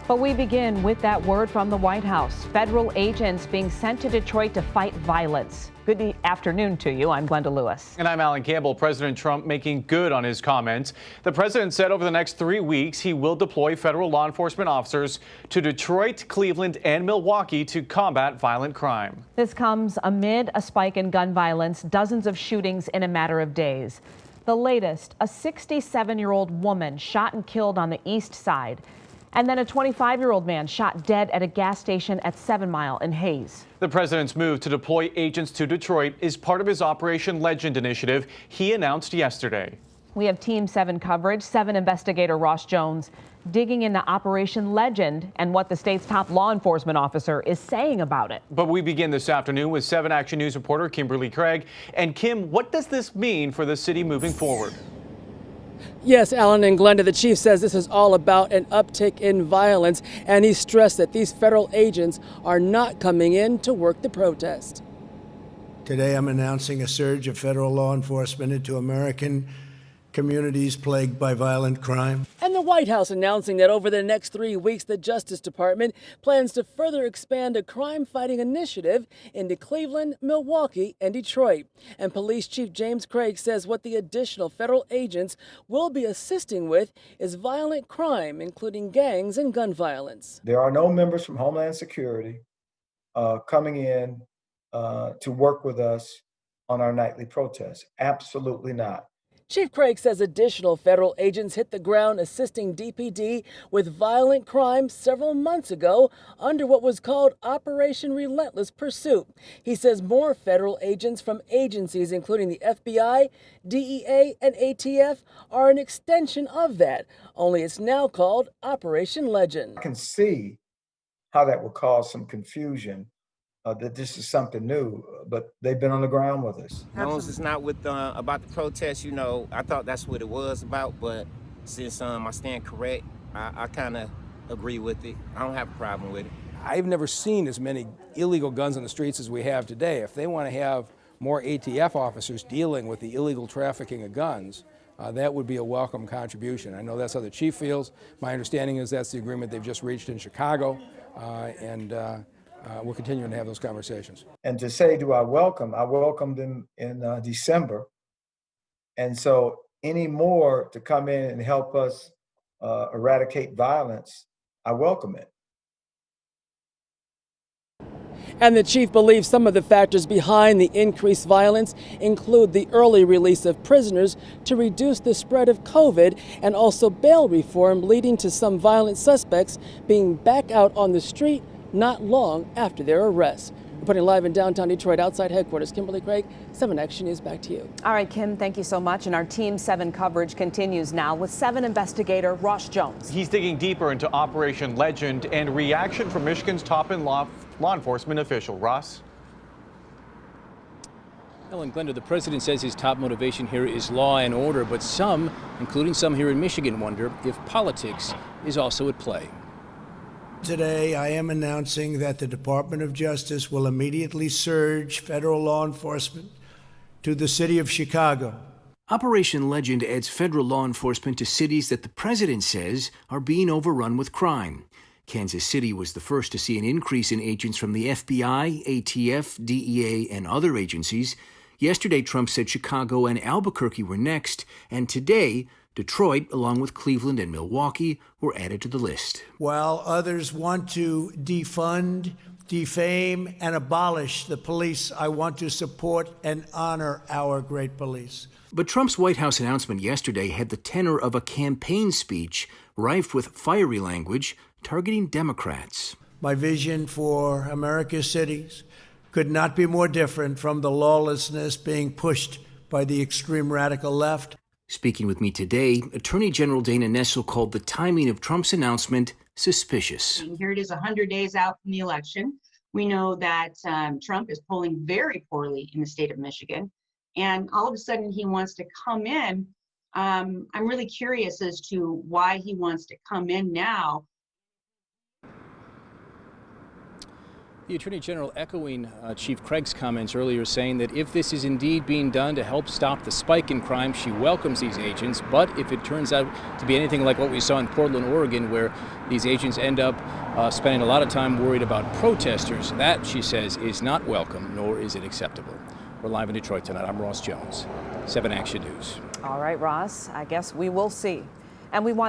But we begin with that word from the White House. Federal agents being sent to Detroit to fight violence. Good afternoon to you. I'm Glenda Lewis. And I'm Alan Campbell. President Trump making good on his comments. The president said over the next 3 weeks he will deploy federal law enforcement officers to Detroit, Cleveland, and Milwaukee to combat violent crime. This comes amid a spike in gun violence, dozens of shootings in a matter of days. The latest, a 67-year-old woman shot and killed on the east side. And then a 25-year-old man shot dead at a gas station at 7 Mile in Hayes. The president's move to deploy agents to Detroit is part of his Operation Legend initiative he announced yesterday. We have Team 7 coverage. 7 investigator Ross Jones digging into Operation Legend and what the state's top law enforcement officer is saying about it. But we begin this afternoon with 7 Action News reporter Kimberly Craig. And Kim, what does this mean for the city moving forward? Yes, Alan and Glenda, the chief says this is all about an uptick in violence, and he stressed that these federal agents are not coming in to work the protest. Today I'm announcing a surge of federal law enforcement into American communities plagued by violent crime. And the White House announcing that over the next 3 weeks, the Justice Department plans to further expand a crime-fighting initiative into Cleveland, Milwaukee, and Detroit. And Police Chief James Craig says what the additional federal agents will be assisting with is violent crime, including gangs and gun violence. There are no members from Homeland Security coming in to work with us on our nightly protests. Absolutely not. Chief Craig says additional federal agents hit the ground assisting DPD with violent crime several months ago under what was called Operation Relentless Pursuit. He says more federal agents from agencies including the FBI, DEA, and ATF are an extension of that, only it's now called Operation Legend. I can see how that will cause some confusion. That this is something new, but they've been on the ground with us. As long as it's not with about the protest, you know, I thought that's what it was about, but since I stand correct, I kind of agree with it. I don't have a problem with it. I've never seen as many illegal guns on the streets as we have today. If they want to have more ATF officers dealing with the illegal trafficking of guns, that would be a welcome contribution. I know that's how the chief feels. My understanding is that's the agreement they've just reached in Chicago, and we're continuing to have those conversations. And to say, do I welcome them in December. And so any more to come in and help us eradicate violence, I welcome it. And the chief believes some of the factors behind the increased violence include the early release of prisoners to reduce the spread of COVID and also bail reform leading to some violent suspects being back out on the street not long after their arrest. Reporting live in downtown Detroit outside headquarters, Kimberly Craig, 7 Action News, back to you. All right, Kim, thank you so much. And our Team 7 coverage continues now with 7 investigator Ross Jones. He's digging deeper into Operation Legend and reaction from Michigan's top law enforcement official. Ross? Ellen, Glenda, the president says his top motivation here is law and order, but some, including some here in Michigan, wonder if politics is also at play. Today, I am announcing that the Department of Justice will immediately surge federal law enforcement to the city of Chicago. Operation Legend adds federal law enforcement to cities that the president says are being overrun with crime. Kansas City was the first to see an increase in agents from the FBI, ATF, DEA, and other agencies. Yesterday, Trump said Chicago and Albuquerque were next, and today, Detroit, along with Cleveland and Milwaukee, were added to the list. While others want to defund, defame, and abolish the police, I want to support and honor our great police. But Trump's White House announcement yesterday had the tenor of a campaign speech, rife with fiery language, targeting Democrats. My vision for America's cities could not be more different from the lawlessness being pushed by the extreme radical left. Speaking with me today, Attorney General Dana Nessel called the timing of Trump's announcement suspicious. Here it is 100 days out from the election. We know that Trump is polling very poorly in the state of Michigan, and all of a sudden he wants to come in. I'm really curious as to why he wants to come in now. The Attorney General echoing Chief Craig's comments earlier, saying that if this is indeed being done to help stop the spike in crime, she welcomes these agents. But if it turns out to be anything like what we saw in Portland, Oregon, where these agents end up spending a lot of time worried about protesters, that, she says, is not welcome, nor is it acceptable. We're live in Detroit tonight. I'm Ross Jones, 7 Action News. All right, Ross, I guess we will see. And we want